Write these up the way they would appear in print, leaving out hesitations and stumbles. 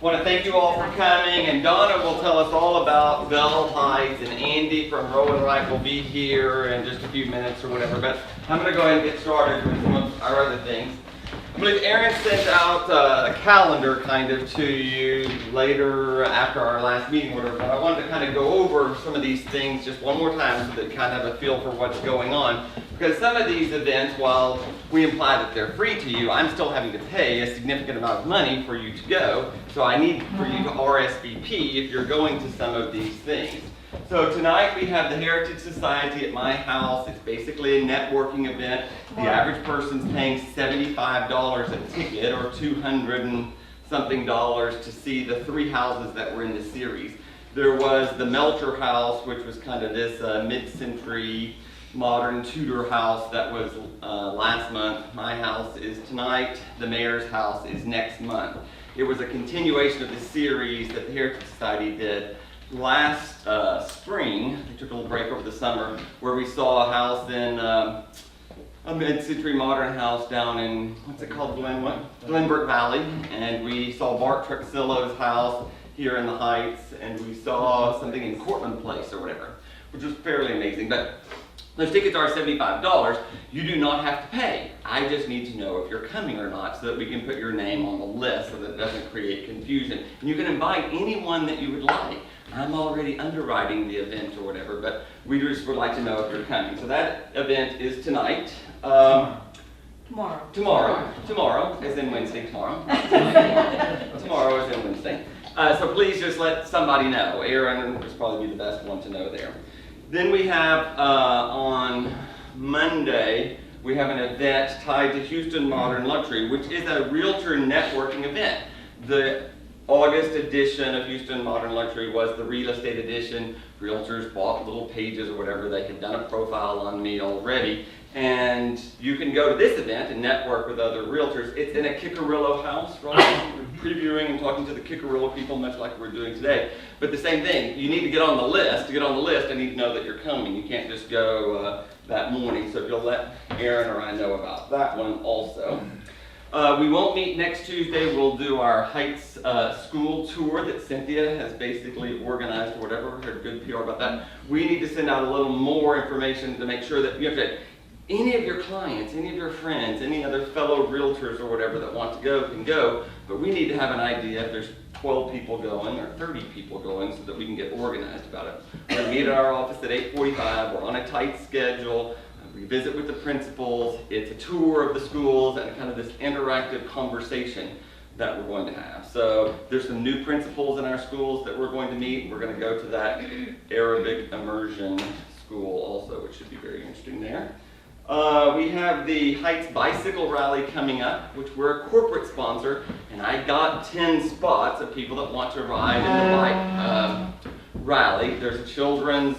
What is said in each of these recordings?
want to thank you all for coming, and Donna will tell us all about Bell Heights, and Andy from Rowan Wright will be here in just a few minutes or whatever, but I'm going to go ahead and get started with some of our other things. I believe Aaron sent out a calendar kind of to you later after our last meeting, whatever, but I wanted to kind of go over some of these things just one more time so that you kind of have a feel for what's going on. Because some of these events, while we imply that they're free to you, I'm still having to pay a significant amount of money for you to go. So I need for you to RSVP if you're going to some of these things. So tonight we have the Heritage Society at my house. It's basically a networking event. The average person's paying $75 a ticket or $200 and something to see the three houses that were in the series. There was the Melcher House, which was kind of this mid-century modern Tudor house that was last month. My house is tonight. The mayor's house is next month. It was a continuation of the series that the Heritage Society did last spring. They took a little break over the summer where we saw a house in a mid-century modern house down in, what's it called, Glenbrook Valley. And we saw Bart Truxillo's house here in the Heights, and we saw something in Cortland Place or whatever, which was fairly amazing. But those tickets are $75. You do not have to pay. I just need to know if you're coming or not so that we can put your name on the list so that it doesn't create confusion. And you can invite anyone that you would like. I'm already underwriting the event or whatever, but we just would like to know if you're coming. So that event is tonight. Tomorrow, as in Wednesday, tomorrow. Tomorrow as in Wednesday. So please just let somebody know. Aaron would probably be the best one to know there. Then we have on Monday, we have an event tied to Houston Modern Luxury, which is a realtor networking event. The August edition of Houston Modern Luxury was the real estate edition. Realtors bought little pages or whatever. They had done a profile on me already. And you can go to this event and network with other realtors. It's in a Kickerillo house, right? We're previewing and talking to the Kickerillo people, much like we're doing today. But the same thing, you need to get on the list. To get on the list, I need to know that you're coming. You can't just go that morning. So if you'll let Aaron or I know about that one also. We won't meet next Tuesday. We'll do our Heights school tour that Cynthia has basically organized or whatever. Heard good PR about that. We need to send out a little more information to make sure that you have to, any of your clients, any of your friends, any other fellow realtors or whatever that want to go can go, but we need to have an idea if there's 12 people going or 30 people going so that we can get organized about it. We're going to meet at our office at 8:45. We're on a tight schedule. We visit with the principals. It's a tour of the schools and kind of this interactive conversation that we're going to have. So there's some new principals in our schools that we're going to meet. We're going to go to that Arabic immersion school also, which should be very interesting there. We have the Heights Bicycle Rally coming up, which we're a corporate sponsor, and I got 10 spots of people that want to ride in the bike rally. There's a children's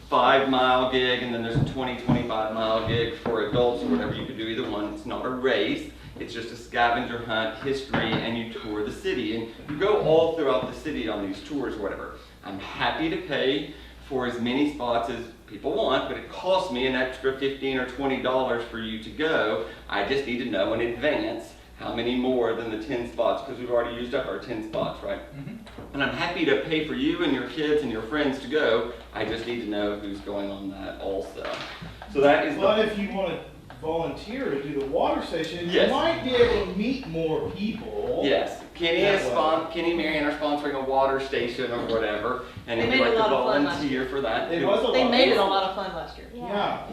5-mile gig, and then there's a 25-mile gig for adults or whatever. You could do either one. It's not a race. It's just a scavenger hunt, history, and you tour the city. And you go all throughout the city on these tours or whatever. I'm happy to pay for as many spots as people want, but it costs me an extra $15 or $20 for you to go. I just need to know in advance how many more than the 10 spots, because we've already used up our 10 spots, right? Mm-hmm. And I'm happy to pay for you and your kids and your friends to go. I just need to know who's going on that also. So that is. But if you want to volunteer to do the water station, yes, you might be able to meet more people. Yes, Kenny and Marianne are sponsoring a water station or whatever, and if you'd like to volunteer for that, they made it a lot of fun last year. Yeah.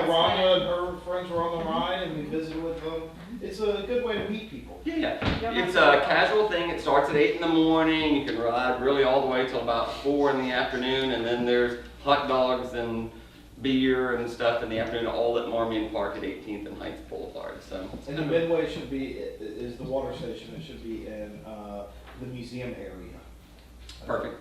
Rhonda and her friends were on the ride, and we visited with them. It's a good way to meet people. Yeah, it's a casual thing. It starts at 8 in the morning. You can ride really all the way till about 4 in the afternoon, and then there's hot dogs and beer and stuff in the afternoon, all at Marmion Park at 18th and Heights Boulevard. So, and the Midway is the water station. It should be in the museum area. Perfect.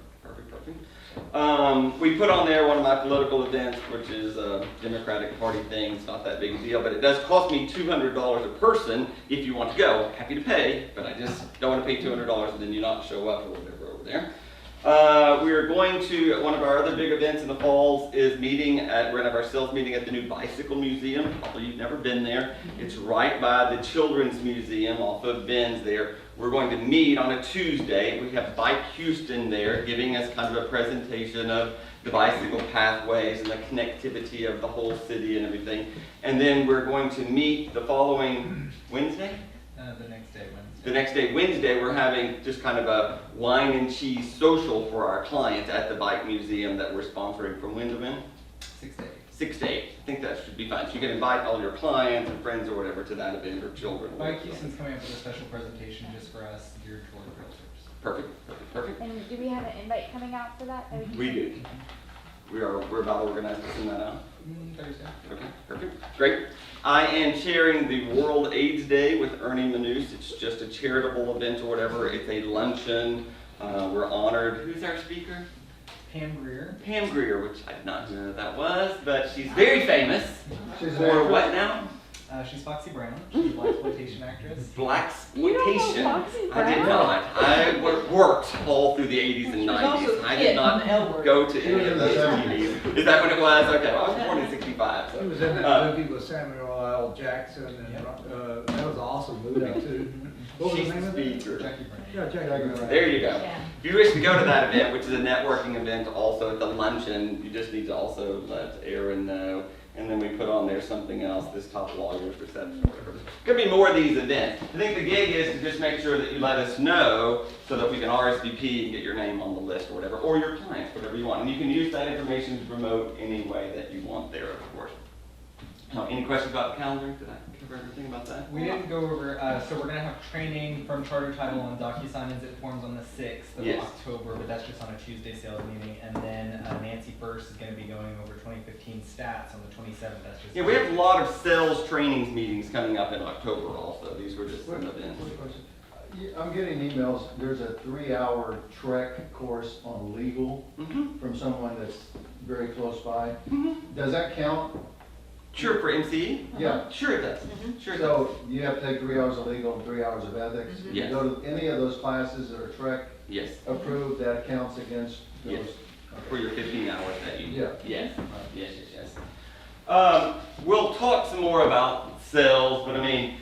We put on there one of my political events, which is a Democratic Party thing. It's not that big a deal, but it does cost me $200 a person if you want to go. Happy to pay, but I just don't want to pay $200 and then you not show up or whatever over there. We are going to, one of our other big events in the falls is we're going to have our sales meeting at the new Bicycle Museum. Probably you've never been there. It's right by the Children's Museum off of Ben's there. We're going to meet on a Tuesday. We have Bike Houston there giving us kind of a presentation of the bicycle pathways and the connectivity of the whole city and everything. And then we're going to meet the following Wednesday? The next day, Wednesday. The next day, Wednesday, we're having just kind of a wine and cheese social for our clients at the Bike Museum that we're sponsoring from when to when? 6 to 8. 6 to 8. I think that should be fine. So you can invite all your clients and friends or whatever to that event, or children. Bike Houston's coming up with a special presentation just for us geared toward realtors. Perfect, perfect, perfect. And do we have an invite coming out for that? That can We do. We're about organized to send that out. Thursday. Okay, perfect, great. I am chairing the World AIDS Day with Ernie Manous. It's just a charitable event or whatever. It's a luncheon. We're honored. Who's our speaker? Pam Greer. Pam Greer, which I did not know who that was, but she's very famous. She's For what now? She's Foxy Brown. She's a blaxploitation actress. You don't know Blaxploitation. Foxy I did Brown? not. I worked all through the 80s and 90s. I did not go to any of those TVs. Is that what it was? Okay, well, I was born in 65. He So. was in that movie with Samuel L. Jackson, and that was an awesome movie too. What was She's the name the of it? speaker. Jackie Brown. Yeah, Jackie Brown. There you go. Yeah. If you wish to go to that event, which is a networking event also at the luncheon, you just need to also let Aaron know. And then we put on there something else, this top lawyer's reception, whatever. Could be more of these events. I think the gig is to just make sure that you let us know so that we can RSVP and get your name on the list or whatever, or your clients, whatever you want. And you can use that information to promote any way that you want there, of course. Any questions about the calendar? Did I cover everything about that? We didn't go over, so we're going to have training from Charter Title on DocuSign as it forms on the 6th of Yes. October, but that's just on a Tuesday sales meeting. And then Nancy First is going to be going over 2015 stats on the 27th. That's just Yeah, we have a lot of sales trainings meetings coming up in October also. These were just some events. I'm getting emails, there's a 3-hour trek course on legal Mm-hmm. from someone that's very close by. Mm-hmm. Does that count? Sure, for MCE? Yeah. Sure it does. Sure it does. So you have to take 3 hours of legal and 3 hours of ethics? Mhm. Yes. Go to any of those classes that are trek Yes, approved, that counts against those? Yes. for your 15 hours that you. Yeah. Yes, yes, yes, yes. We'll talk some more about sales, but I mean,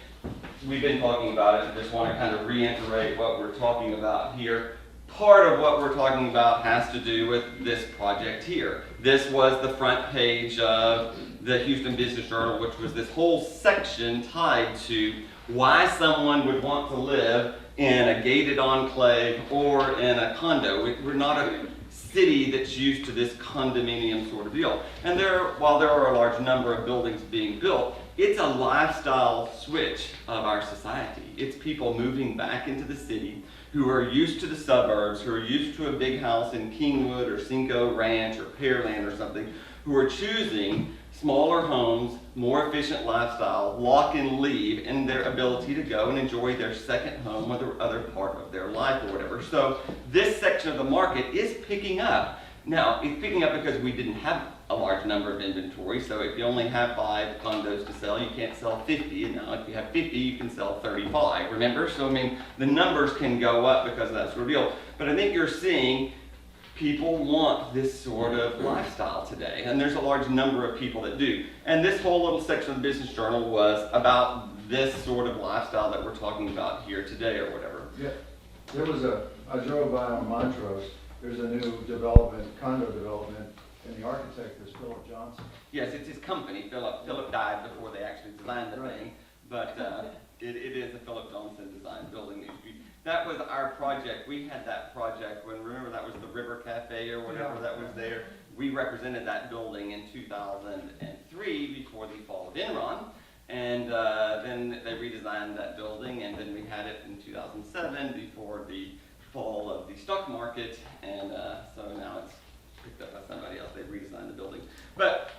we've been talking about it. I just want to kind of reiterate what we're talking about here. Part of what we're talking about has to do with this project here. This was the front page of the Houston Business Journal, which was this whole section tied to why someone would want to live in a gated enclave or in a condo. We're not a city that's used to this condominium sort of deal. And while there are a large number of buildings being built, it's a lifestyle switch of our society. It's people moving back into the city who are used to the suburbs, who are used to a big house in Kingwood or Cinco Ranch or Pearland or something, who are choosing smaller homes, more efficient lifestyle, lock and leave, and their ability to go and enjoy their second home or the other part of their life or whatever. So this section of the market is picking up. Now, it's picking up because we didn't have a large number of inventory, so if you only have 5 condos to sell, you can't sell 50, and now if you have 50, you can sell 35, remember? So, I mean, the numbers can go up because of that sort of deal. But I think you're seeing people want this sort of lifestyle today, and there's a large number of people that do. And this whole little section of the Business Journal was about this sort of lifestyle that we're talking about here today or whatever. Yeah, I drove by on Montrose, there's a new development, condo development, and the architect is Philip Johnson. Yes, it's his company. Philip died before they actually designed the Right. thing, but it is a Philip Johnson design building. That was our project. We had that project when, remember, that was the River Cafe or whatever Yeah. that was there. We represented that building in 2003 before the fall of Enron. And then they redesigned that building, and then we had it in 2007 before the fall of the stock market, and so now it's picked up by somebody else. They redesigned the building. But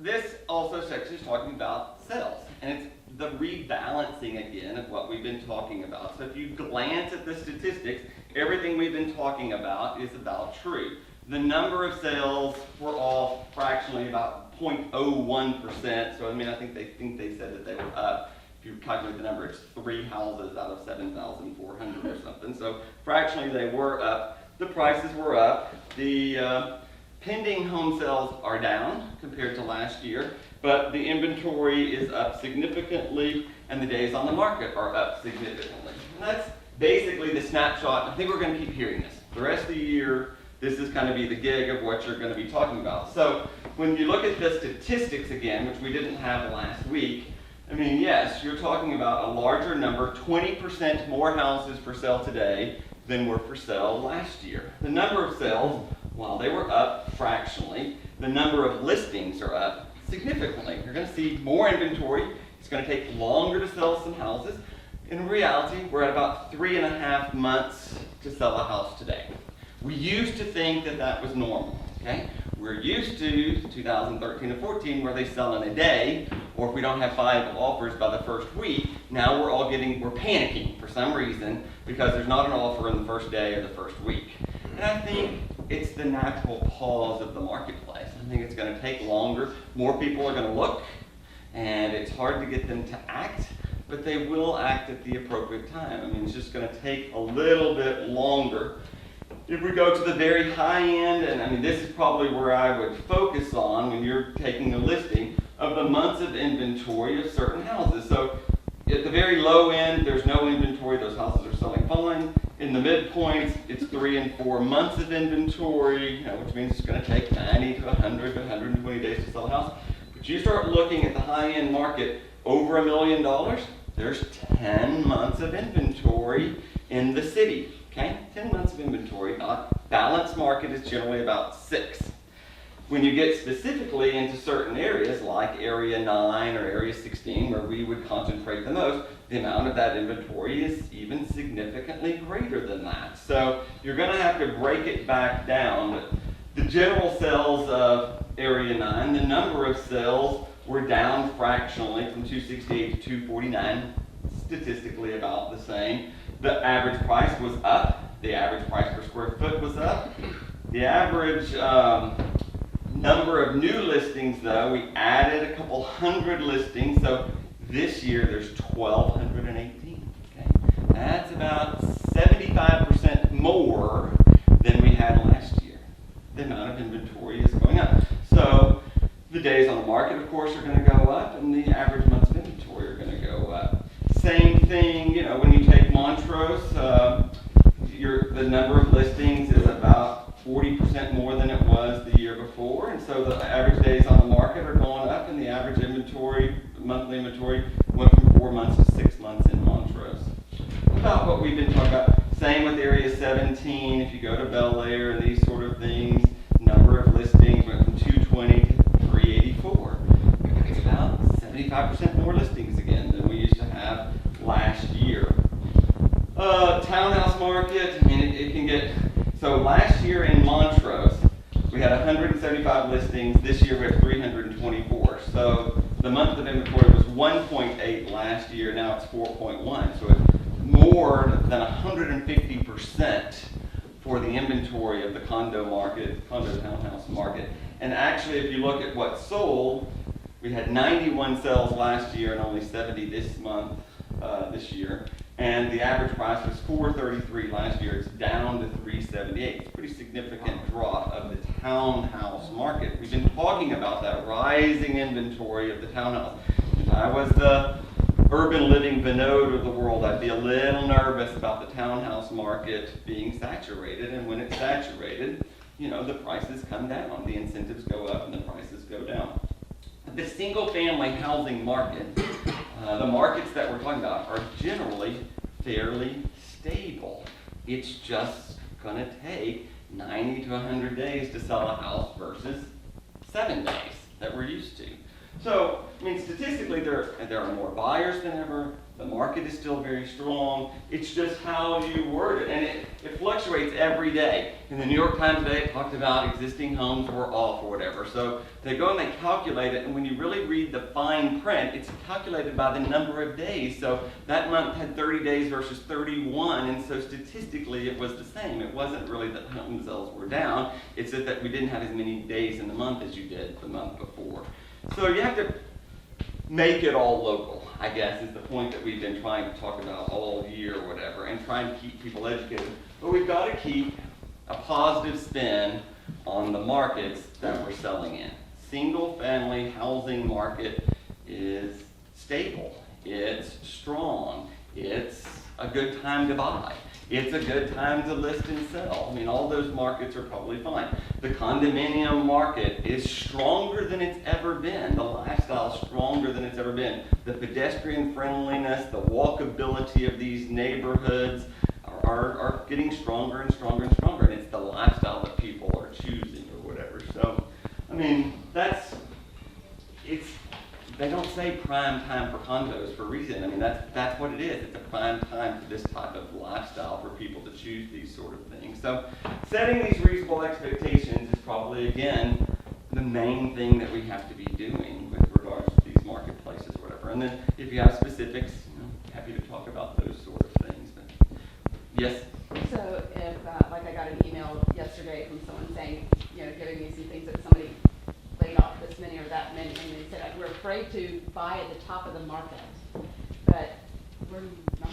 this also section is talking about sales, and it's the rebalancing again of what we've been talking about. So if you glance at the statistics, everything we've been talking about is about true. The number of sales were off fractionally about 0.01%. So I mean, I think they said that they were up. If you calculate the number, it's 3 houses out of 7,400 or something. So fractionally they were up. The prices were up. The pending home sales are down compared to last year, but the inventory is up significantly, and the days on the market are up significantly. And that's basically the snapshot. I think we're going to keep hearing this. The rest of the year, this is going to be the gig of what you're going to be talking about. So when you look at the statistics again, which we didn't have last week, I mean, yes, you're talking about a larger number, 20% more houses for sale today than were for sale last year. The number of sales, while they were up fractionally, the number of listings are up significantly. You're going to see more inventory. It's going to take longer to sell some houses. In reality, we're at about 3.5 months to sell a house today. We used to think that that was normal, okay? We're used to 2013 and 14 where they sell in a day, or if we don't have 5 offers by the first week, now we're panicking for some reason because there's not an offer in the first day or the first week. And I think it's the natural pause of the marketplace. I think it's going to take longer. More people are going to look, and it's hard to get them to act, but they will act at the appropriate time. I mean, it's just going to take a little bit longer. If we go to the very high end, and I mean, this is probably where I would focus on when you're taking a listing of the months of inventory of certain houses. So at the very low end, there's no inventory. Those houses are selling fine. In the midpoints, it's 3 and 4 months of inventory, which means it's going to take 90 to 100 to 120 days to sell a house. But you start looking at the high-end market, over $1 million, there's 10 months of inventory in the city. Okay, 10 months of inventory. Balanced market is generally about 6. When you get specifically into certain areas like Area 9 or Area 16, where we would concentrate the most, the amount of that inventory is even significantly greater than that. So you're going to have to break it back down. The general sales of Area 9, the number of sales were down fractionally from 268 to 249, statistically about the same. The average price was up. The average price per square foot was up. The average number of new listings, though, we added a couple hundred listings. So this year there's 1,218. Okay, that's about 75% more than we had last year. The amount of inventory is going up. So the days on the market, of course, are going to go up, and the average months of inventory are going to go up. Same thing, when you take Montrose, the number of listings is about 40% more than it was the year before, and so the average days on the market are going up, and the average monthly inventory, went from 4 months to 6 months in Montrose. About what we've been talking about. Same with Area 17. If you go to Bel Air and these sort of things, number of listings went from 220 to 384. It's about 75% more listings again than we used to have last year. Townhouse market, I mean, it can get, so last year in Montrose, we had 175 listings. This year we have 324. So the month of inventory was 1.8 last year. Now it's 4.1. So it's more than 150% for the inventory of the condo townhouse market. And actually, if you look at what sold, we had 91 sales last year and only 70 this year. And the average price was $433 last year. It's down to $378. It's a pretty significant drop of the townhouse market. We've been talking about that rising inventory of the townhouse. If I was the urban living Vinod of the world, I'd be a little nervous about the townhouse market being saturated. And when it's saturated, the prices come down. The incentives go up and the prices go down. The single-family housing market, the markets that we're talking about, are generally fairly stable. It's just going to take 90 to 100 days to sell a house versus 7 days that we're used to. So, I mean, statistically, there are more buyers than ever. The market is still very strong. It's just how you word it. And it fluctuates every day. In the New York Times today, it talked about existing homes were off or whatever. So they go and they calculate it. And when you really read the fine print, it's calculated by the number of days. So that month had 30 days versus 31. And so statistically, it was the same. It wasn't really that home sales were down. It's just that we didn't have as many days in the month as you did the month before. So you have to make it all local, I guess, is the point that we've been trying to talk about all year or whatever, and try and keep people educated. But we've got to keep a positive spin on the markets that we're selling in. Single-family housing market is stable. It's strong. It's a good time to buy. It's a good time to list and sell. I mean, all those markets are probably fine. The condominium market is stronger than it's ever been. The lifestyle is stronger than it's ever been. The pedestrian friendliness, the walkability of these neighborhoods are getting stronger and stronger and stronger. And it's the lifestyle that people are choosing or whatever. So, I mean, they don't say prime time for condos for a reason. I mean, that's what it is. It's a prime time for this type of lifestyle for people to choose these sort of things. So setting these reasonable expectations is probably, again, the main thing that we have to be doing with regards to these marketplaces or whatever. And then if you have specifics, happy to talk about those sort of things. But yes? So if, like I got an email yesterday from someone saying, giving me some things that somebody laid off this many or that many, and they said, we're afraid to buy at the top of the market, but we're not.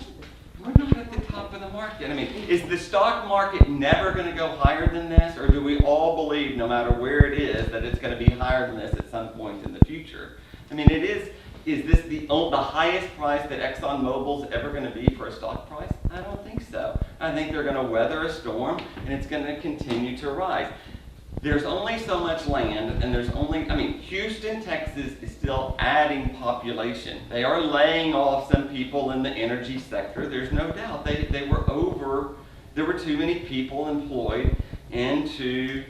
We're not at the top of the market. I mean, is the stock market never going to go higher than this, or do we all believe, no matter where it is, that it's going to be higher than this at some point in the future? I mean, is this the highest price that ExxonMobil's ever going to be for a stock price? I don't think so. I think they're going to weather a storm, and it's going to continue to rise. There's only so much land, and Houston, Texas is still adding population. They are laying off some people in the energy sector, there's no doubt. There were too many people employed into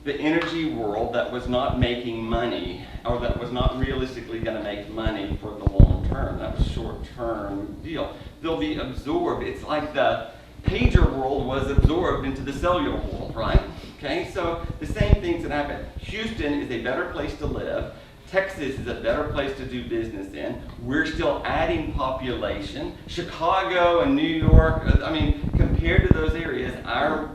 the energy world that was not making money, or that was not realistically going to make money for the long term. That was short-term deal. They'll be absorbed. It's like the pager world was absorbed into the cellular world, right? Okay, so the same things that happen. Houston is a better place to live. Texas is a better place to do business in. We're still adding population. Chicago and New York, compared to those areas, our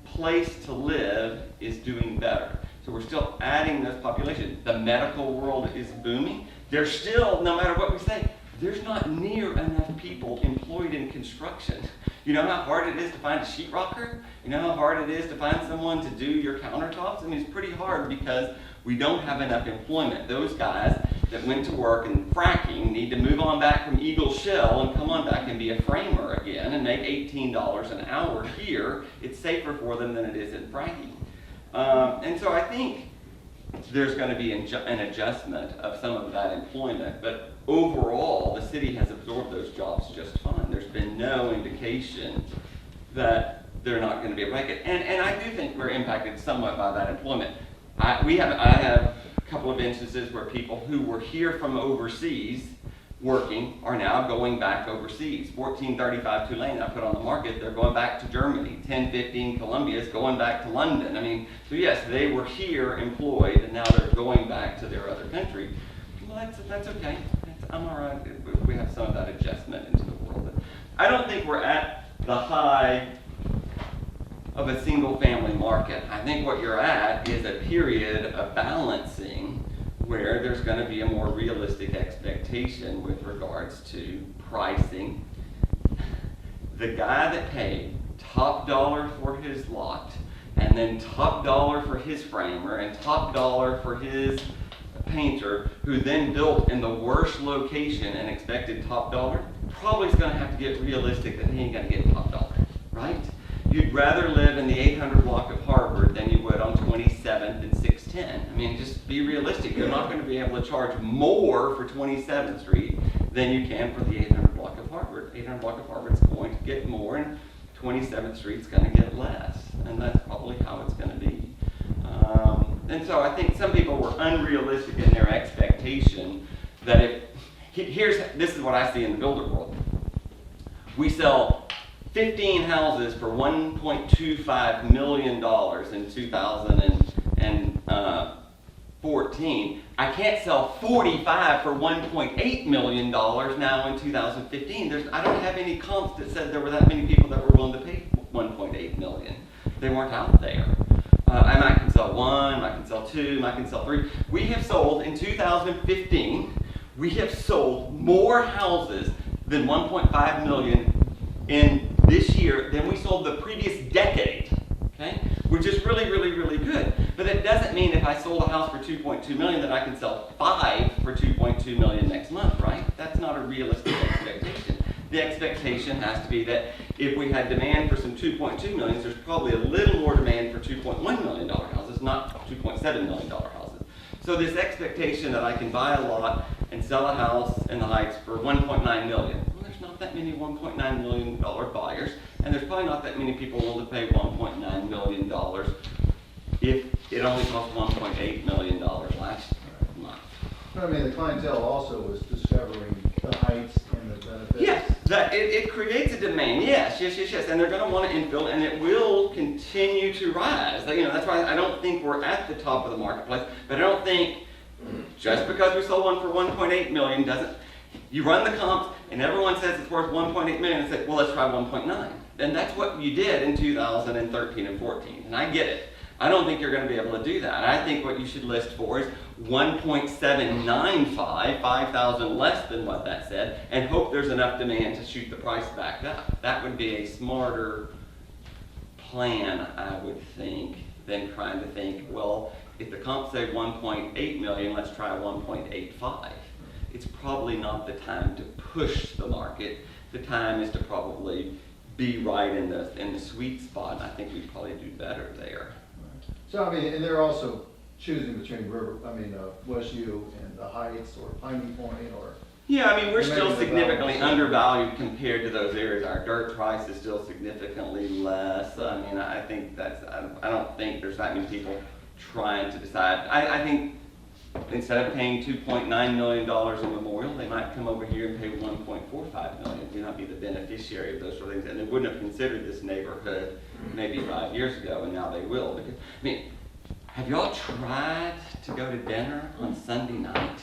place to live is doing better. So we're still adding this population. The medical world is booming. There's still, no matter what we say, there's not near enough people employed in construction. You know how hard it is to find a sheetrocker? You know how hard it is to find someone to do your countertops? It's pretty hard because we don't have enough employment. Those guys that went to work in fracking need to move on back from Eagle Shell and come on back and be a framer again and make $18 an hour here. It's safer for them than it is in fracking. And so I think there's going to be an adjustment of some of that employment, but overall, the city has absorbed those jobs just fine. There's been no indication that they're not going to be able to make it. And I do think we're impacted somewhat by that employment. I have a couple of instances where people who were here from overseas working are now going back overseas. 1435 Tulane I put on the market, they're going back to Germany. 1015 Columbia is going back to London. So yes, they were here employed and now they're going back to their other country. Well, that's okay. I'm all right. We have some of that adjustment into the world. But I don't think we're at the high of a single family market. I think what you're at is a period of balancing where there's going to be a more realistic expectation with regards to pricing. The guy that paid top dollar for his lot, and then top dollar for his framer, and top dollar for his painter, who then built in the worst location and expected top dollar, probably is going to have to get realistic that he ain't going to get top dollar, right? You'd rather live in the 800 block of Harvard than you would on 27th and 610. Just be realistic. You're not going to be able to charge more for 27th Street than you can for the 800 block of Harvard. 800 block of Harvard's going to get more, and 27th Street's going to get less, and that's probably how it's going to be. And so I think some people were unrealistic in their expectation that this is what I see in the builder world. We sell 15 houses for $1.25 million in 2014. I can't sell 45 for $1.8 million now in 2015. I don't have any comps that said there were that many people that were willing to pay $1.8 million. They weren't out there. I can sell one, I can sell two, I can sell three. We have sold, in 2015, we have sold more houses than 1.5 million in this year than we sold the previous decade, okay? Which is really, really, really good. But that doesn't mean if I sold a house for 2.2 million that I can sell 5 for 2.2 million next month, right? That's not a realistic expectation. the expectation has to be that if we had demand for some 2.2 million, there's probably a little more demand for $2.1 million houses, not $2.7 million houses. So this expectation that I can buy a lot and sell a house in the Heights for 1.9 million. Well, there's not that many $1.9 million buyers, and there's probably not that many people willing to pay $1.9 million if it only cost $1.8 million last month. I mean, the clientele also was discovering the Heights and the benefits. Yes, that it creates a demand. Yes, and they're going to want to infill, and it will continue to rise. You know, that's why I don't think we're at the top of the marketplace. But I don't think just because we sold one for 1.8 million doesn't. You run the comps, and everyone says it's worth 1.8 million, and say, well, let's try 1.9. And that's what you did in 2013 and 14. And I get it. I don't think you're going to be able to do that. I think what you should list for is 1.795, 5,000 less than what that said, and hope there's enough demand to shoot the price back up. That would be a smarter plan, I would think, than trying to think, well, if the comps say 1.8 million, let's try 1.85. It's probably not the time to push the market. The time is to probably be right in the sweet spot, and I think we'd probably do better there. So, I mean, and they're also choosing between Westview and the Heights or Piney Point or. Yeah, I mean, we're still Maybe significantly about- undervalued compared to those areas. Our dirt price is still significantly less. I mean, I think that's, I don't think there's that many people trying to decide. I think instead of paying $2.9 million in Memorial, they might come over here and pay $1.45 million. We not be the beneficiary of those sort of things. And they wouldn't have considered this neighborhood maybe 5 years ago, and now they will. Because, I mean, have y'all tried to go to dinner on Sunday night?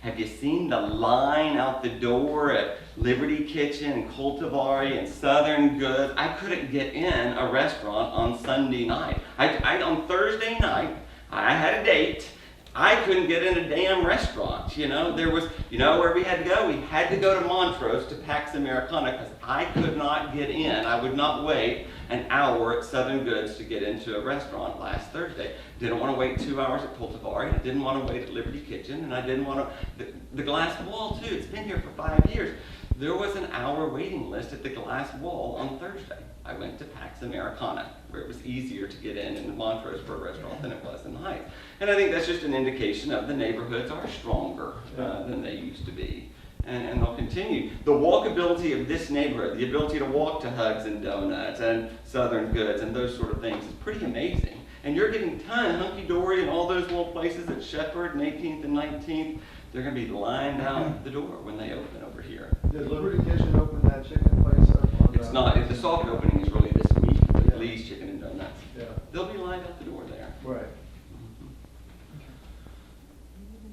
Have you seen the line out the door at Liberty Kitchen and Cultivari and Southern Goods? I couldn't get in a restaurant on Sunday night. On Thursday night, I had a date. I couldn't get in a damn restaurant, you know. There was, you know where we had to go? We had to go to Montrose to Pax Americana because I could not get in. I would not wait an hour at Southern Goods to get into a restaurant last Thursday. Didn't want to wait 2 hours at Cultivari. I didn't want to wait at Liberty Kitchen, and I didn't want to, the Glass Wall too, it's been here for 5 years. There was an hour waiting list at the Glass Wall on Thursday. I went to Pax Americana, where it was easier to get in Montrose for a restaurant than it was in the Heights. And I think that's just an indication of the neighborhoods are stronger than they used to be. And they'll continue. The walkability of this neighborhood, the ability to walk to Hugs and Donuts and Southern Goods and those sort of things is pretty amazing. And you're getting Hunky Dory and all those little places at Shepherd and 18th and 19th. They're going to be lined out the door when they open over here. Did Liberty Kitchen open that chicken place up on It's not, the soft opening is really this week, the Lee's Chicken and Donuts. Yeah, They'll be lined out the door there. right.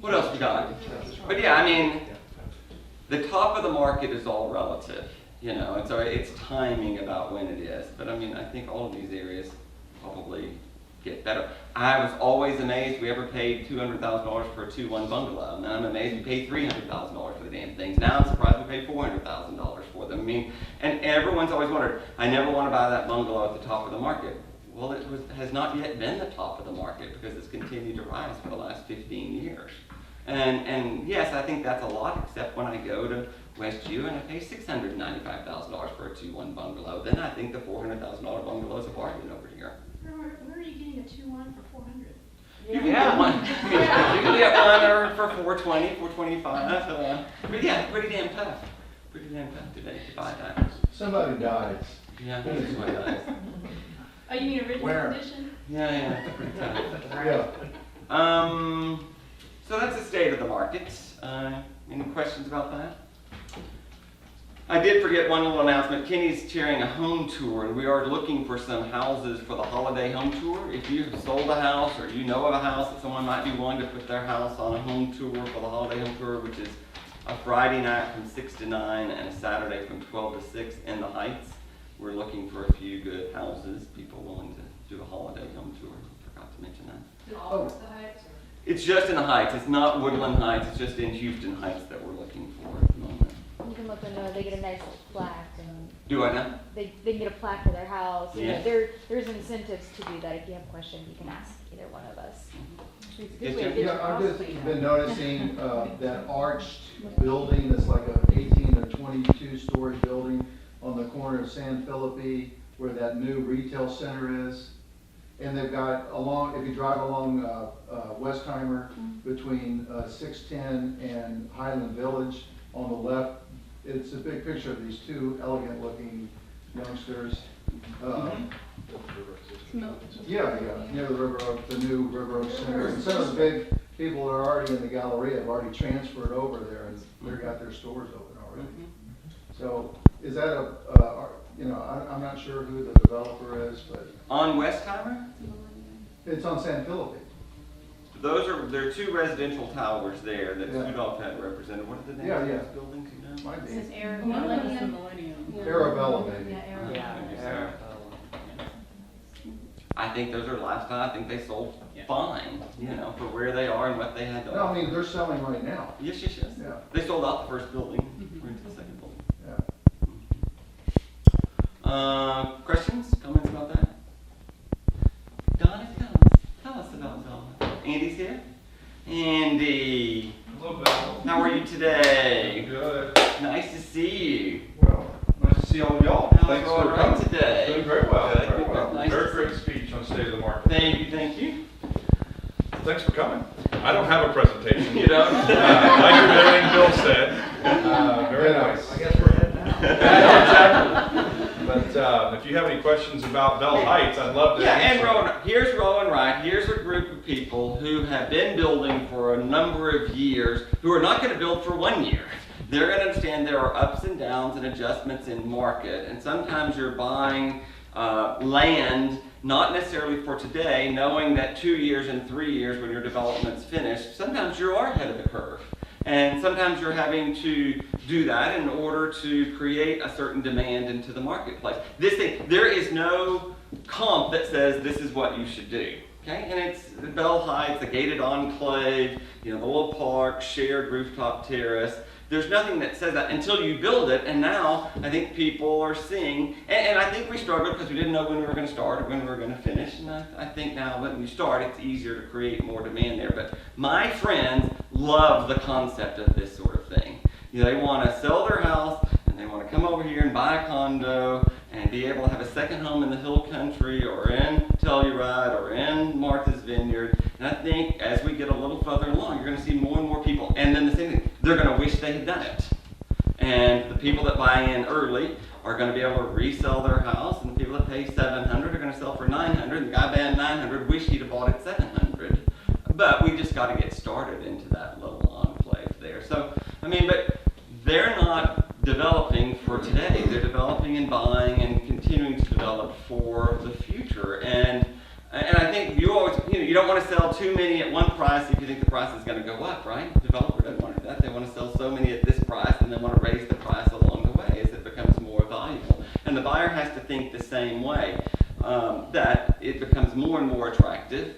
What else we got? But yeah, I mean, the top of the market is all relative, you know, and so it's timing about when it is. But I mean, I think all of these areas probably get better. I was always amazed we ever paid $200,000 for a 2-1 bungalow. And I'm amazed we paid $300,000 for the damn things. Now I'm surprised we paid $400,000 for them. I mean, and everyone's always wondered, I never want to buy that bungalow at the top of the market. Well, has not yet been the top of the market because it's continued to rise for the last 15 years. And yes, I think that's a lot, except when I go to Westview and I pay $695,000 for a 2-1 bungalow. Then I think the $400,000 bungalow is a bargain over here. Where are you getting a 2-1 for 400? You can get one. You can get one for 420, 425. But yeah, pretty damn tough. Pretty damn tough today to buy that. Somebody dies. Yeah, that's what it is. Oh, you mean original Where? condition? Yeah, it's pretty tough. Yeah. So that's the state of the markets. Any questions about that? I did forget one little announcement. Kenny's chairing a home tour, and we are looking for some houses for the holiday home tour. If you have sold a house or you know of a house that someone might be willing to put their house on a home tour for the holiday home tour, which is a Friday night from 6 to 9 and a Saturday from 12 to 6 in the Heights, we're looking for a few good houses, people willing to do a holiday home tour. Forgot to mention that. Oh. It's just in the Heights. It's not Woodland Heights. It's just in Houston Heights that we're looking for at the moment. You can let them know they get a nice little plaque and Do I know? they can get a plaque for their house. You know, Yeah. there's incentives to do that. If you have questions, you can ask either one of us. It's a Yes, good way to Jim? get your Yeah, I've house just cleaned been up. noticing, that arched building that's like a 18 to 22-story building on the corner of San Felipe, where that new retail center is. And they've got along, if you drive along, Westheimer, between, 610 and Highland Village, on the left, it's a big picture of these two elegant-looking youngsters. Yeah, near the River Oak, the new River Oak Center. And some of the big people that are already in the Galleria have already transferred over there, and they've got their stores open already. So, is that I'm not sure who the developer is, but On Westheimer, it's on San Felipe. there are two residential towers there that Yeah. Rudolph had represented. What are the names Yeah, of yeah. those buildings, you know? Might be. This is Aaron. Arabella, maybe. Yeah, Arrow. Maybe so. I think those are lifestyle. I think they sold Yeah. fine, for where they are and what they had to No, I offer. mean, they're selling right now. Yes. Yeah, They sold out the first building. We're into the second building. yeah. Questions, comments about that? Donna, tell us about Velma. Andy's here. Andy, Hello, Bill. how are you today? Good. Nice to see you. Well, nice to see all of y'all. How's Thanks Roy for Wright coming. today? Doing very well, Good, very good, well. nice Very to great speech on State of the Market. Thank you. Thanks for coming. I don't have a presentation. You know? I agree with everything Bill said. Very Yeah, nice. I guess we're heading out. Exactly. But if you have any questions about Bell Heights, I'd love to Yeah, and answer. here's Rowan Wright. Here's a group of people who have been building for a number of years, who are not going to build for 1 year. They're going to understand there are ups and downs and adjustments in market, and sometimes you're buying land not necessarily for today, knowing that 2 years and 3 years when your development's finished, sometimes you are ahead of the curve. And sometimes you're having to do that in order to create a certain demand into the marketplace. There is no comp that says this is what you should do. Okay, and it's Bell Heights, a gated enclave, the little park, shared rooftop terrace. There's nothing that says that until you build it, and now I think people are seeing, and I think we struggled because we didn't know when we were going to start or when we were going to finish, and I think now when you start, it's easier to create more demand there. But my friends love the concept of this sort of thing. They want to sell their house, and they want to come over here and buy a condo, and be able to have a second home in the Hill Country, or in Telluride, or in Martha's Vineyard. And I think as we get a little further along, you're going to see more and more people. And then the same thing, they're going to wish they had done it. And the people that buy in early are going to be able to resell their house, and the people that pay $700 are going to sell for $900. And the guy paying $900 wish he'd have bought it $700. But we just got to get started into that little enclave there. So, but they're not developing for today. They're developing and buying and continuing to develop for the future. And I think you always, you don't want to sell too many at one price if you think the price is going to go up, right? The developer doesn't want to do that. They want to sell so many at this price, and they want to raise the price along the way as it becomes more valuable. And the buyer has to think the same way, that it becomes more and more attractive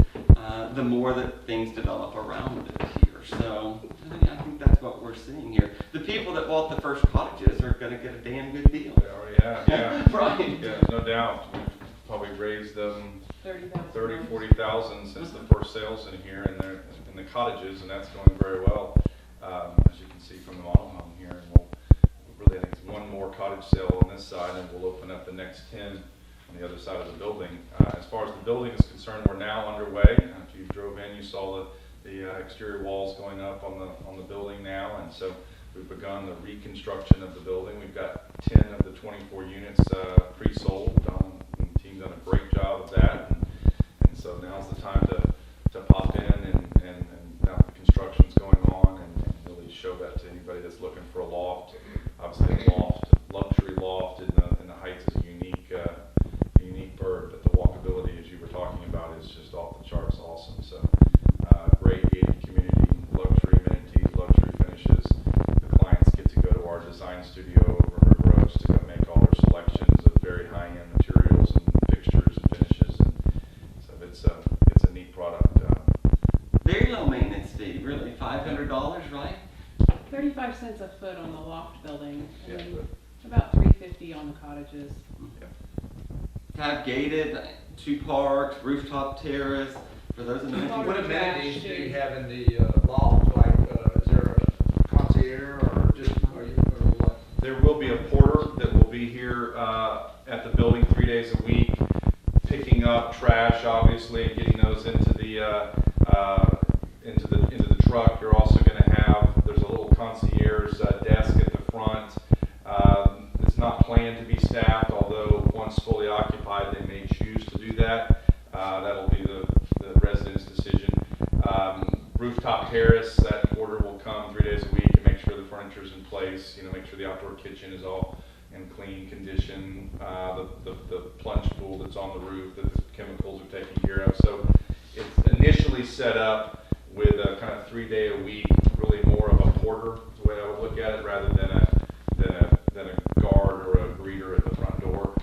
the more that things develop around it here. So I think that's what we're seeing here. The people that bought the first cottages are going to get a damn good deal. They already have, yeah. Right. Yeah, there's no doubt. We've probably raised them 30,000. 30, 40,000 since the first sales in here, and they're in the cottages, and that's going very well, as you can see from the model home here. And we'll really, I think, it's one more cottage sale on this side, and we'll open up the next 10 on the other side of the building. As far as the building is concerned, we're now underway. If you drove in, you saw the exterior walls going up on the building now, and so we've begun the reconstruction of the building. We've got 10 of the 24 units pre-sold. The team's done a great job of that, and so now's the time to pop in and now the construction's going on and really show that to anybody that's looking for a loft. Obviously, a loft, luxury loft in the Heights is a unique bird, but the walkability, as you were talking about, is just off the charts awesome. So great gated community, luxury amenities, luxury finishes. The clients get to go to our design studio over River Oaks to go make all their selections of very high-end materials and fixtures and finishes. And so it's a neat product. Very low maintenance fee, really, $500, right? 35 cents a foot on the loft building, and Yeah, then about $350 on the cottages. To have gated, 2 parks, rooftop terrace, For those in the Water, What trash, amenities do you shade. have in the loft? Like, is there a concierge or just, are you, or what? There will be a porter that will be here at the building 3 days a week, picking up trash, obviously, and getting those into the truck. You're also going to have, there's a little concierge desk at the front. It's not planned to be staffed, although once fully occupied, they may choose to do that. That'll be the resident's decision. Rooftop terrace, that porter will come 3 days a week and make sure the furniture's in place, make sure the outdoor kitchen is all in clean condition, the plunge pool that's on the roof, that the chemicals are taken care of. So it's initially set up with a kind of 3 day a week, really more of a porter, is the way I would look at it, rather than a guard or a greeter at the front door.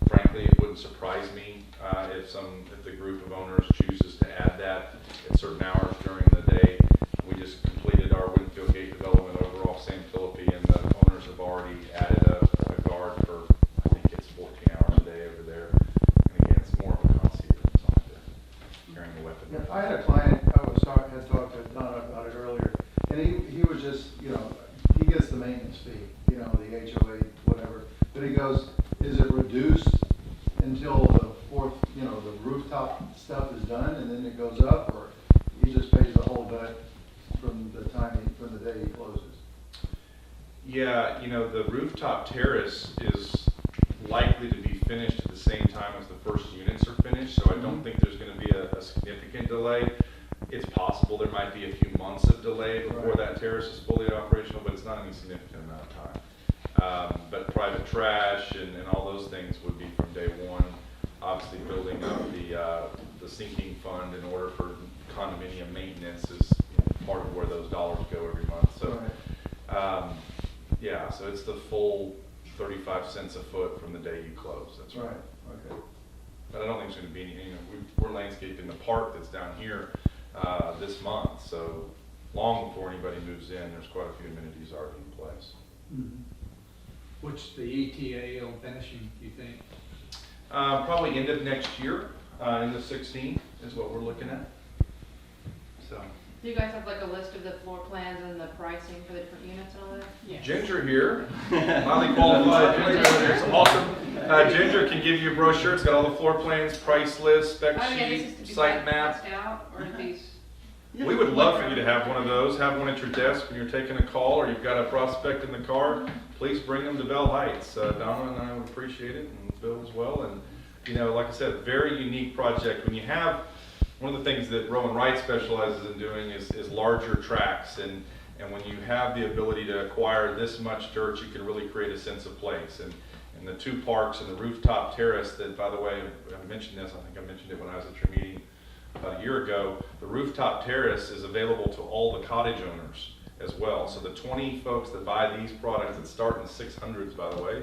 Frankly, it wouldn't surprise me if the group of owners chooses to add that at certain hours during the day. We just completed our Winfield Gate development over off San Philippi, and the owners have already added a guard for, I think it's 14 hours a day over there. And again, it's more of a concierge, it's not carrying the weapon. Yeah, I had a client, had talked to Donna about it earlier, and he was just, he gets the maintenance fee, the HOA, whatever. But he goes, is it reduced until the fourth, the rooftop stuff is done and then it goes up, or he just pays the whole bit from the day he closes? Yeah, the rooftop terrace is likely to be finished at the same time as the first units are finished, so I don't think there's going to be a significant delay. It's possible there might be a few months of delay before that terrace is fully operational, but it's not any significant amount of time. But private trash and all those things would be from day one. Obviously, building up the sinking fund in order for condominium maintenance is part of where those dollars go every month. So, so it's the full 35 cents a foot from the day you close. That's right. Okay. But I don't think there's going to be any. We're landscaping the park that's down here this month, so long before anybody moves in, there's quite a few amenities already in place. Mm-hmm. Which the ETA will finishing, do you think? Probably end of next year, in the 16th is what we're looking at. So. Do you guys have like a list of the floor plans and the pricing for the different units and all that? Yes. Ginger here, highly qualified. Ginger, it's awesome. Ginger can give you a brochure. It's got all the floor plans, price list, spec Oh, yeah, this is sheet, to be site map. passed out, or are these? We would love for you to have one of those. Have one at your desk when you're taking a call, or you've got a prospect in the car. Please bring them to Bell Heights. Donna and I would appreciate it, and Bill as well. And like I said, very unique project. When you have one of the things that Rowan Wright specializes in doing is larger tracts, and when you have the ability to acquire this much dirt, you can really create a sense of place. And the two parks and the rooftop terrace that, by the way, I mentioned this, I think I mentioned it when I was at your meeting about a year ago, the rooftop terrace is available to all the cottage owners as well. So the 20 folks that buy these products that start in the 600s, by the way,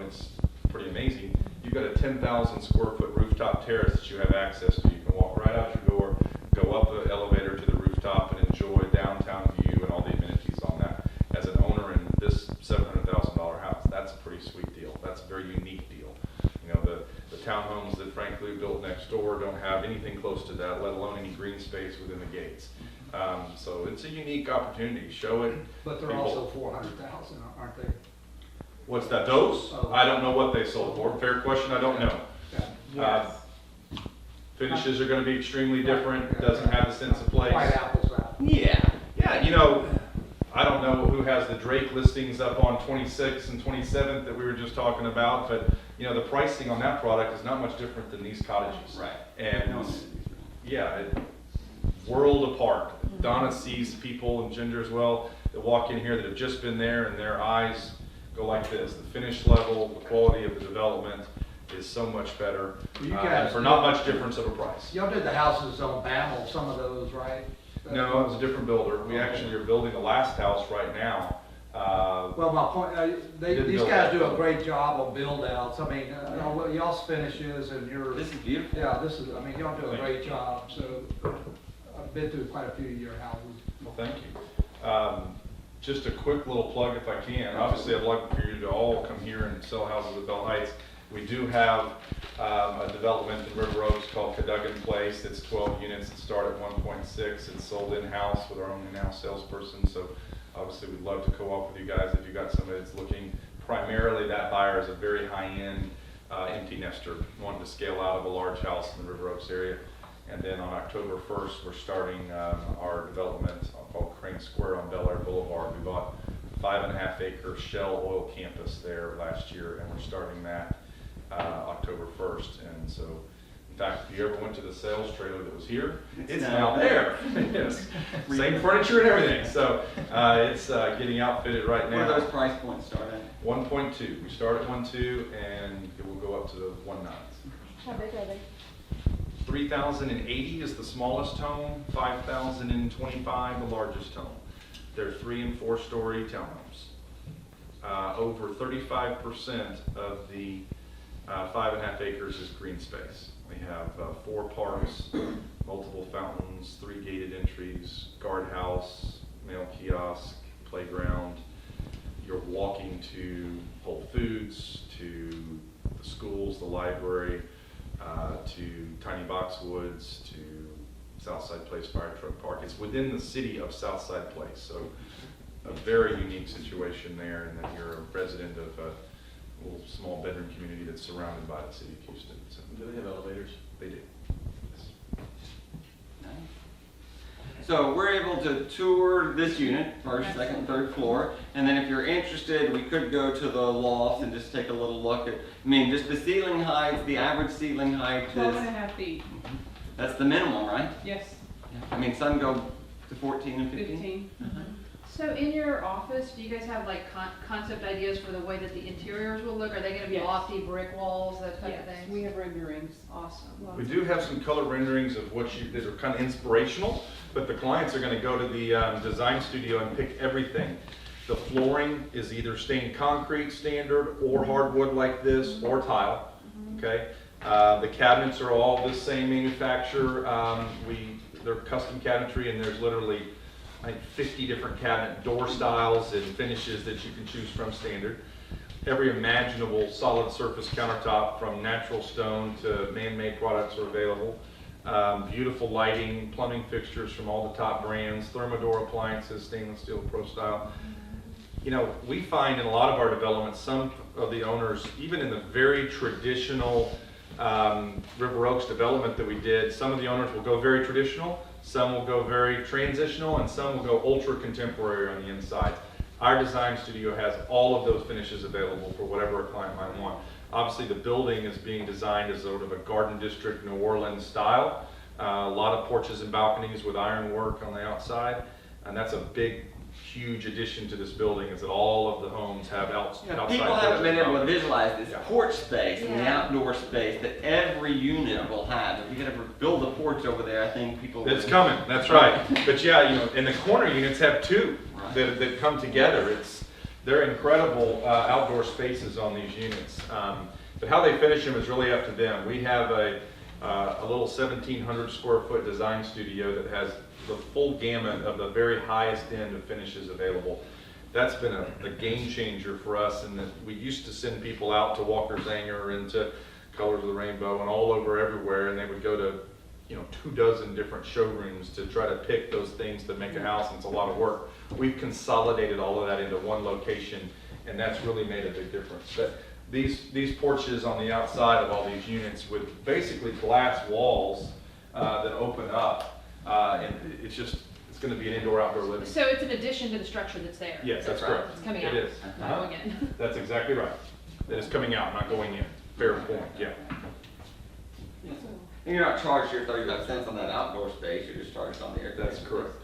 it's pretty amazing. You've got a 10,000 square foot rooftop terrace that you have access to. You can walk right out your door, go up the elevator to the rooftop, and enjoy downtown view and all the amenities on that. As an owner in this $700,000 house, that's a pretty sweet deal. That's a very unique deal. The townhomes that frankly built next door don't have anything close to that, let alone any green space within the gates. So it's a unique opportunity. Show it. But they're People- also 400,000, aren't they? What's that? Those? Oh. I don't know what they sold for. Fair question. I don't know. Yeah. Finishes are going to be extremely different. Doesn't have a sense of place. White apples out. Yeah. I don't know who has the Drake listings up on 26th and 27th that we were just talking about, but the pricing on that product is not much different than these cottages. Right. And world apart. Donna sees people, and Ginger as well, that walk in here that have just been there, and their eyes go like this. The finish level, the quality of the development is so much better, You guys- for not much difference of a price. Y'all did the houses on Bammel, some of those, right? No, it was a different builder. We actually are building the last house right now. Well, my point, Didn't these build guys that. do a great job on build outs. I mean, y'all's finishes and your, This is beautiful. yeah, y'all do a great job. So I've been through quite a few of your houses. Well, thank you. Just a quick little plug if I can. Obviously, I'd like for you to all come here and sell houses at Bell Heights. We do have a development in River Oaks called Cadogan Place. It's 12 units that start at 1.6. It's sold in-house with our own in-house salesperson. So obviously we'd love to co-op with you guys if you got somebody that's looking. Primarily that buyer is a very high-end empty nester, wanting to scale out of a large house in the River Oaks area. And then on October 1st, we're starting our development called Crane Square on Bel Air Boulevard. We bought a 5.5 acre Shell oil campus there last year, and we're starting that October 1st. And so, in fact, if you ever went to the sales trailer that was here, it's now there. Yes. Same furniture and everything. So it's getting outfitted right now. Where do those price points start at? 1.2. We start at 1.2 and it will go up to the 1.9s. How big are they? 3,080 is the smallest home, 5,025 the largest home. They're 3- and 4-story townhomes. Over 35% of the 5.5 acres is green space. We have 4 parks, multiple fountains, 3 gated entries, guardhouse, mail kiosk, playground. You're walking to Whole Foods, to the schools, the library, to Tiny Boxwoods, to Southside Place Fire Truck Park. It's within the city of Southside Place, so a very unique situation there, in that you're a resident of a little small bedroom community that's surrounded by the city of Houston. So, Do they have elevators? they do. So we're able to tour this unit, first, second, third floor, and then if you're interested, we could go to the loft and just take a little look at, I mean, just the ceiling height, the average ceiling height 12 is, and a half feet, that's the minimum, right? yes, I mean, some go to 14 and 15. 15. So in your office, do you guys have like concept ideas for the way that the interiors will look? Are they gonna be Yes. lofty brick walls, that type of Yes, thing? we have renderings. Awesome. We do have some color renderings of that are kind of inspirational, but the clients are going to go to the design studio and pick everything. The flooring is either stained concrete standard or hardwood like this or tile. Okay, the cabinets are all the same manufacturer. They're custom cabinetry, and there's literally, I think, 50 different cabinet door styles and finishes that you can choose from standard. Every imaginable solid surface countertop, from natural stone to man-made products, are available. Beautiful lighting, plumbing fixtures from all the top brands, Thermador appliances, stainless steel pro style. You know, we find in a lot of our developments, some of the owners, even in the very traditional River Oaks development that we did, some of the owners will go very traditional, some will go very transitional, and some will go ultra contemporary on the inside. Our design studio has all of those finishes available for whatever a client might want. Obviously, the building is being designed as sort of a Garden District New Orleans style. A lot of porches and balconies with ironwork on the outside, and that's a big, huge addition to this building, is that all of the homes have outside People porches haven't been and able to balconies. visualize this Yeah. porch space and the Yeah. outdoor space that every unit will have. If you could ever build a porch over there, I think people would. It's coming, that's right. But yeah, you know, and the corner units have 2 Right. that come together. They're incredible outdoor spaces on these units. But how they finish them is really up to them. We have a little 1,700 square foot design studio that has the full gamut of the very highest end of finishes available. That's been a game changer for us, in that we used to send people out to Walker Zanger and to Colors of the Rainbow and all over everywhere, and they would go to 24 different showrooms to try to pick those things that make a house, and it's a lot of work. We've consolidated all of that into one location, and that's really made a big difference. But these porches on the outside of all these units with basically glass walls that open up, and it's going to be an indoor-outdoor living. So it's an addition to the structure that's there? Yes, that's right. correct. It's coming It out? is. Not going in? That's exactly right. It is coming out, not going in. Fair point, yeah. And you're not charged your 35 cents on that outdoor space, you're just charged on the air. That's correct.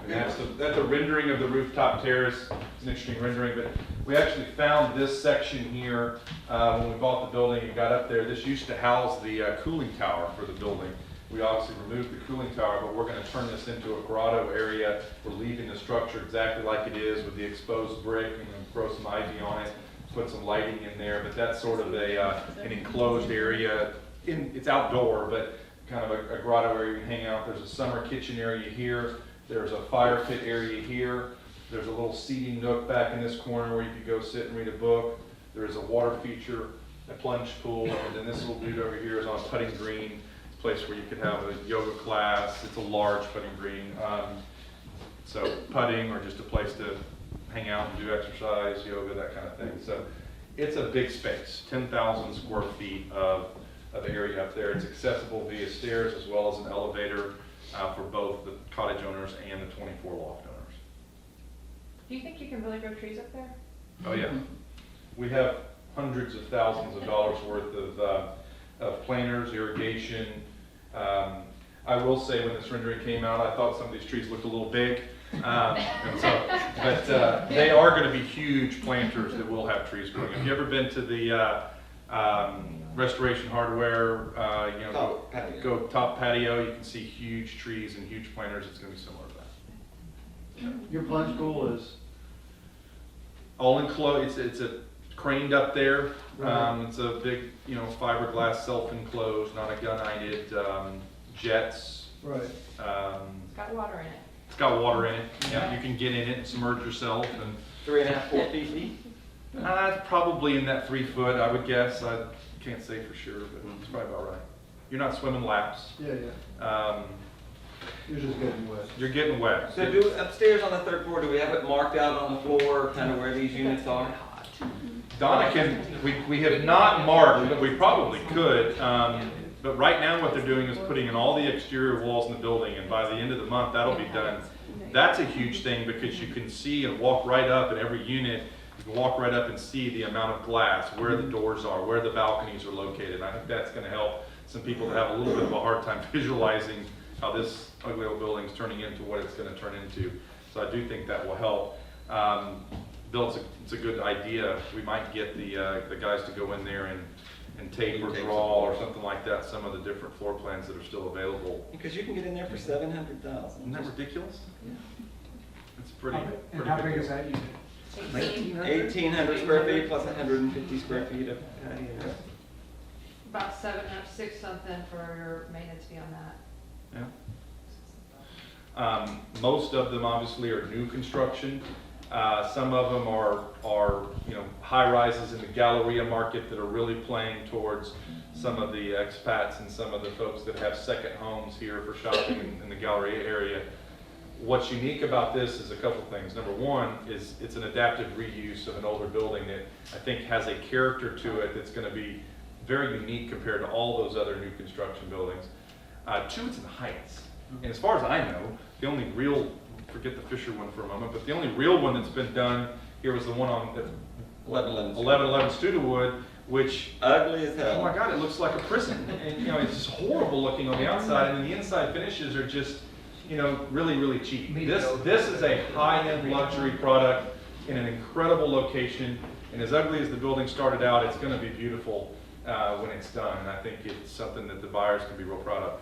And that's a rendering of the rooftop terrace. It's an interesting rendering, but we actually found this section here when we bought the building and got up there. This used to house the cooling tower for the building. We obviously removed the cooling tower, but we're going to turn this into a grotto area. We're leaving the structure exactly like it is, with the exposed brick, and then grow some ivy on it, put some lighting in there. But that's sort of an enclosed area. It's outdoor, but kind of a grotto area you can hang out. There's a summer kitchen area here. There's a fire pit area here. There's a little seating nook back in this corner where you could go sit and read a book. There is a water feature, a plunge pool, and then this little dude over here is on a putting green, a place where you could have a yoga class. It's a large putting green. So putting or just a place to hang out and do exercise, yoga, that kind of thing. So it's a big space, 10,000 square feet of area up there. It's accessible via stairs as well as an elevator for both the cottage owners and the 24 loft owners. Do you think you can really grow trees up there? Oh yeah, we have hundreds of thousands of dollars worth of planters, irrigation. I will say when this rendering came out, I thought some of these trees looked a little big. But they are going to be huge planters that will have trees growing. Have you ever been to the Restoration Hardware, go top patio, you can see huge trees and huge planters. It's going to be similar to that. Your plunge pool is, All enclosed, it's a craned up there. It's a big, fiberglass self-enclosed, not a gun-eyed, jets. Right. It's got water in it. It's got water in it. Yeah, you can get in it and submerge yourself. And 3.5, 4 feet deep? it's probably in that 3 foot, I would guess. I can't say for sure, but it's probably about right. You're not swimming laps. yeah. You're just getting wet. You're getting wet. So do upstairs on the 3rd floor, do we have it marked out on the floor, kind of where these units are? Donna we have not marked, but we probably could. But right now what they're doing is putting in all the exterior walls in the building, and by the end of the month, that'll be done. That's a huge thing because you can see and walk right up in every unit. You can walk right up and see the amount of glass, where the doors are, where the balconies are located. I think that's going to help some people that have a little bit of a hard time visualizing how this ugly old building is turning into what it's going to turn into. So I do think that will help. Bill, it's a good idea. We might get the guys to go in there and tape or draw or something like that, some of the different floor plans that are still available. Because you can get in there for $700,000. Isn't that ridiculous? Yeah. It's pretty. And how big is that unit? 1,800 square feet plus 150 square feet of patio. About 6 something for your maintenance fee on that. Yeah. Most of them obviously are new construction. Some of them are high rises in the Galleria market that are really playing towards some of the expats and some of the folks that have second homes here for shopping in the Galleria area. What's unique about this is a couple things. Number one is it's an adaptive reuse of an older building that I think has a character to it that's going to be very unique compared to all those other new construction buildings. Two, it's in the Heights. And as far as I know, the only real, forget the Fisher one for a moment, but the only real one that's been done here was the one on 1111 Studewood, which, Ugly as hell. oh my God, it looks like a prison. And it's just horrible looking on the outside, and then the inside finishes are just, really, really cheap. This is a high-end luxury product in an incredible location, and as ugly as the building started out, it's gonna be beautiful when it's done, and I think it's something that the buyers can be real proud of.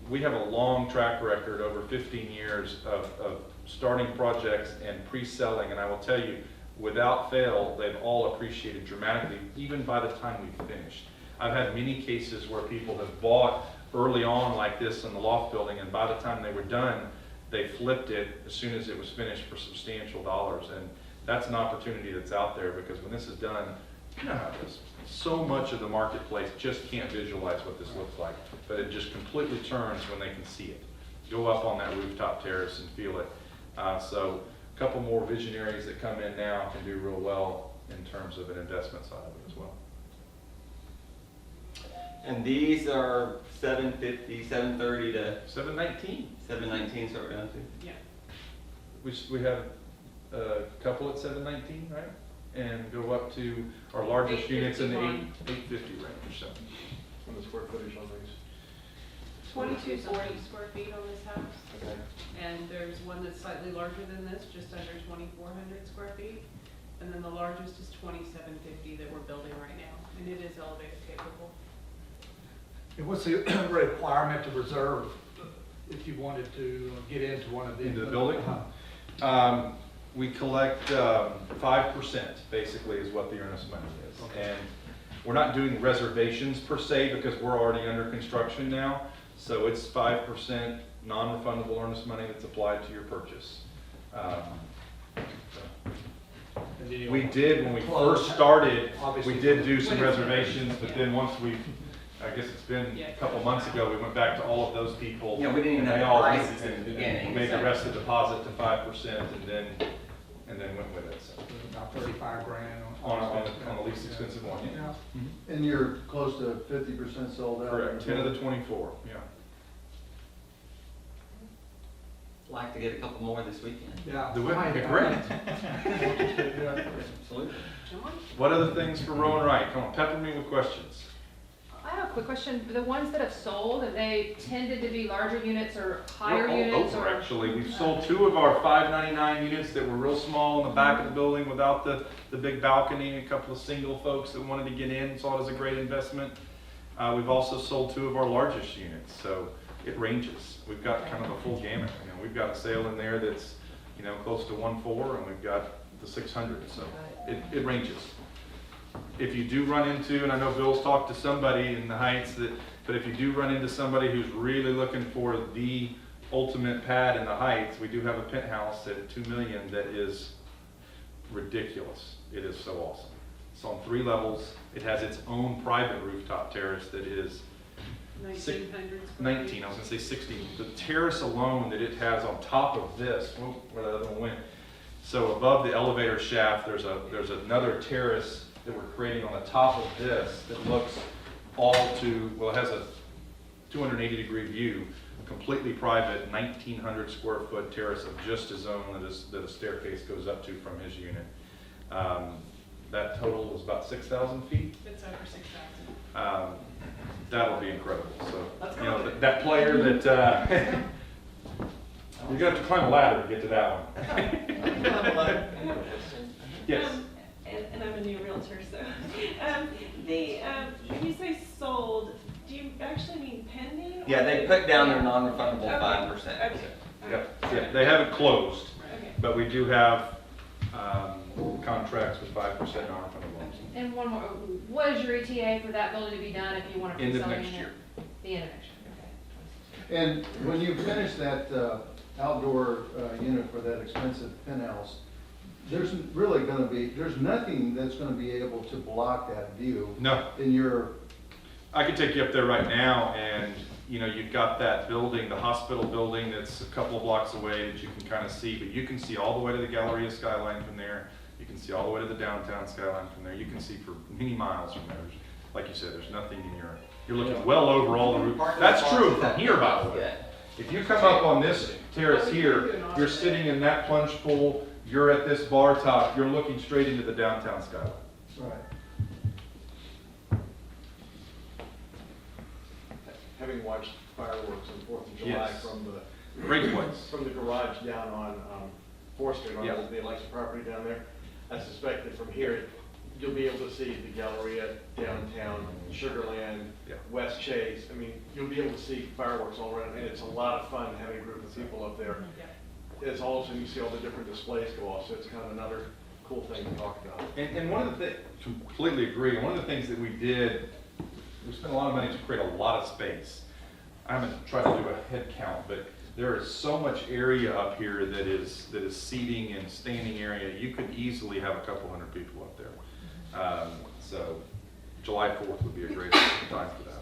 We have a long track record, over 15 years of starting projects and pre-selling, and I will tell you, without fail, they've all appreciated dramatically, even by the time we've finished. I've had many cases where people have bought early on like this in the loft building, and by the time they were done, they flipped it as soon as it was finished for substantial dollars. And that's an opportunity that's out there, because when this is done, so much of the marketplace just can't visualize what this looks like, but it just completely turns when they can see it. Go up on that rooftop terrace and feel it. So a couple more visionaries that come in now can do real well in terms of an investment side of it as well. And these are 750, 730 to 719. 719, so we're down to. Yeah. We have a couple at 719, right? And go up to our largest units in the 850 range. So. From the square footage on these. 2240 square feet on this house. Okay. And there's one that's slightly larger than this, just under 2,400 square feet. And then the largest is 2,750 that we're building right now, and it is elevator capable. And what's the requirement to reserve if you wanted to get into one of these? Into the building? We collect 5% basically is what the earnest money is. Okay. And we're not doing reservations per se because we're already under construction now. So it's 5% non-refundable earnest money that's applied to your purchase. And then you'll- We did, when we Close. first started, Obviously. we did do some reservations, but then once we, I guess it's been a couple months ago, we went back to all of those people. Yeah, we didn't even and they have all prices and- in the and beginning, Made the so. rest of the deposit to 5% and then went with it, so. About 35 grand On the least expensive one, yeah. Yeah. And you're close to 50% sold out? Correct, 10 of the 24, yeah. Like to get a couple more this weekend. Yeah. The women, great. Absolutely. What other things for Rowan Wright? Come on, pepper me with questions. I have a quick question. The ones that have sold, have they tended to be larger units or higher We're all units? over, or actually. We've sold 2 of our 599 units that were real small in the back of the building without the big balcony. A couple of single folks that wanted to get in, saw it as a great investment. We've also sold 2 of our largest units, so it ranges. We've got kind of a full gamut. You know, we've got a sale in there that's, you know, close to 1.4, and we've got the 600, so it ranges. If you do run into, and I know Bill's talked to somebody in the Heights, but if you do run into somebody who's really looking for the ultimate pad in the Heights, we do have a penthouse at $2 million that is ridiculous. It is so awesome. It's on 3 levels. It has its own private rooftop terrace that is 1,900 square 19, feet. I was gonna say 16. The terrace alone that it has on top of this, where that other one went. So above the elevator shaft, there's another terrace that we're creating on the top of this that looks all to, well, it has a 280-degree view, completely private, 1,900 square foot terrace of just his own that a staircase goes up to from his unit. That total was about 6,000 feet. It's over 6,000. That'll be incredible. So, you know, that player that, you're gonna have to climb a ladder to get to that one. Yes. And I'm a new realtor, so, when you say sold, do you actually mean pending? Yeah, they put down their non-refundable Okay. 5%. Okay. Yeah, they haven't closed, Okay. but we do have contracts with 5% non-refundable loans. And one more, what is your ETA for that building to be done if you want to End of pre-sell a next unit? year. The end of next year, okay. And when you finish that outdoor unit for that expensive penthouse, there's really gonna be, there's nothing that's gonna be able to block that view No, in your, I could take you up there right now and, you know, you've got that building, the hospital building that's a couple of blocks away that you can kind of see, but you can see all the way to the Galleria skyline from there. You can see all the way to the downtown skyline from there. You can see for many miles from there. Like you said, there's nothing in you're looking well over all the roof. That's true from here, by the way. If you come up on this terrace here, you're sitting in that plunge pool, you're at this bar top, you're looking straight into the downtown skyline. right. Having watched fireworks on 4th of July Yes. from the Great place. from the garage down on 4th Street on Yeah. the Alexa property down there, I suspect that from here, you'll be able to see the Galleria, downtown, Sugarland, Yeah. West Chase. I mean, you'll be able to see fireworks all around, and it's a lot of fun having a group of people up there. It's also, you see all the different displays go off, so it's kind of another cool thing to talk about. And one of the things, completely agree, and one of the things that we did, we spent a lot of money to create a lot of space. I haven't tried to do a head count, but there is so much area up here that is seating and standing area. You could easily have a couple hundred people up there. So July 4th would be a great time for that.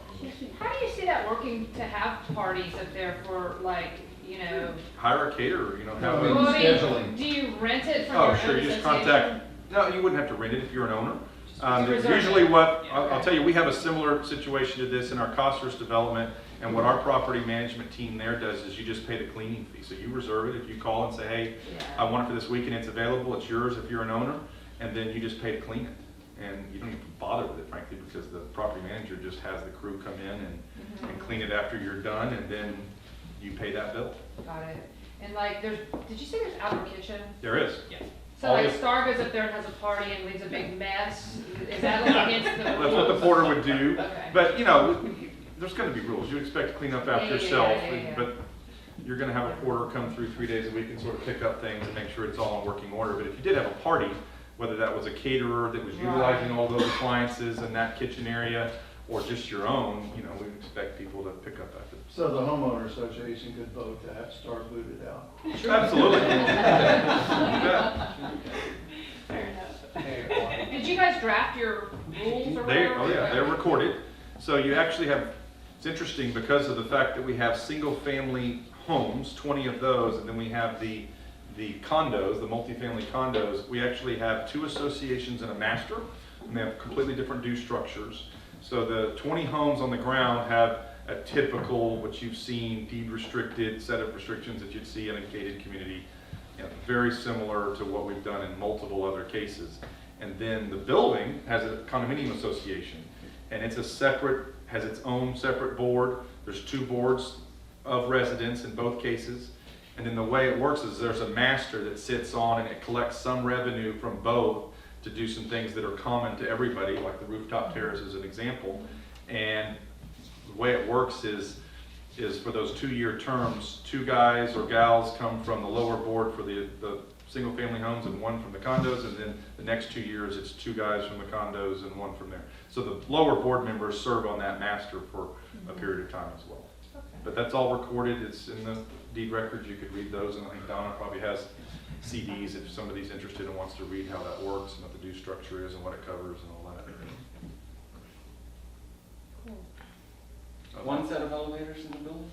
How do you see that working to have parties up there for like, you know? Hire a caterer, you know, have Well, a. Well, I mean, scheduling. do you rent it from Oh, your sure, own you just association? contact, no, you wouldn't have to rent it if you're an owner. You reserve Usually it. what, Yeah, I'll okay. tell you, we have a similar situation to this in our Costas development, and what our property management team there does is you just pay the cleaning fee. So you reserve it, if you call and say, hey, I Yeah. want it for this weekend, it's available, it's yours if you're an owner, and then you just pay to clean it. And you don't even bother with it, frankly, because the property manager just has the crew come in and clean it after you're done, and then you pay that bill. Got it. And like, did you say there's outdoor kitchen? There is. Yeah. So All like the- Star goes up there and has a party and leaves a big mess, is that like against the rules? That's what the porter would do. Okay. But, you know, there's gonna be rules. You expect to clean up after Yeah, yeah, yourself, yeah. but you're gonna have a porter come through 3 days a week and sort of pick up things and make sure it's all in working order. But if you did have a party, whether that was a caterer that was Right. utilizing all those appliances in that kitchen area, or just your own, you know, we expect people to pick up after. So the homeowner association could vote to have Star booted out. Absolutely. You bet. Fair enough. Did you guys draft your rules or They, whatever? oh yeah, they're recorded. So you actually have, it's interesting because of the fact that we have single-family homes, 20 of those, and then we have the condos, the multifamily condos. We actually have 2 associations and a master, and they have completely different due structures. So the 20 homes on the ground have a typical, what you've seen, deed restricted set of restrictions that you'd see in a gated community. You know, very similar to what we've done in multiple other cases. And then the building has a condominium association, and it's a separate, has its own separate board. There's 2 boards of residents in both cases. And then the way it works is there's a master that sits on and it collects some revenue from both to do some things that are common to everybody, like the rooftop terrace is an example. And the way it works is for those 2-year terms, 2 guys or gals come from the lower board for the single family homes and 1 from the condos, and then the next 2 years it's 2 guys from the condos and 1 from there. So the lower board members serve on that master for a period of time as well. But that's all recorded, it's in the deed records, you could read those, and I think Donna probably has CDs if somebody's interested and wants to read how that works and what the due structure is and what it covers and all that. One set of elevators in the building?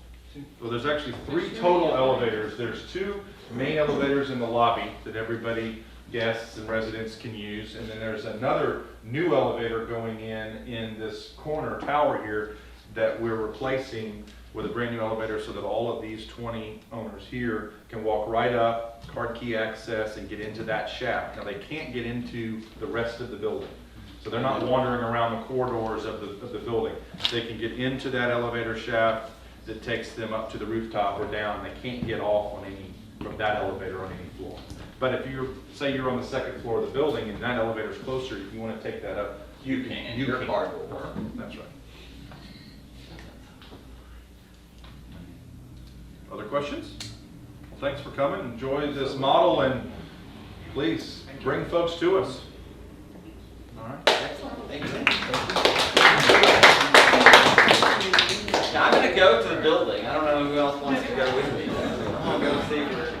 Well, there's actually 3 total elevators. There's 2 main elevators in the lobby that everybody, guests and residents can use. And then there's another new elevator going in this corner tower here that we're replacing with a brand new elevator so that all of these 20 owners here can walk right up, card key access, and get into that shaft. Now, they can't get into the rest of the building. So they're not wandering around the corridors of the building. They can get into that elevator shaft that takes them up to the rooftop or down. They can't get off from that elevator on any floor. But if say you're on the 2nd floor of the building and that elevator's closer, if you want to take that up, you can. Your card will work. That's right. Other questions? Well, thanks for coming. Enjoy this model and please bring folks to us. All right. Excellent. Thank you. Now, I'm going to go to the building. I don't know who else wants to go with me. I'm going to go see.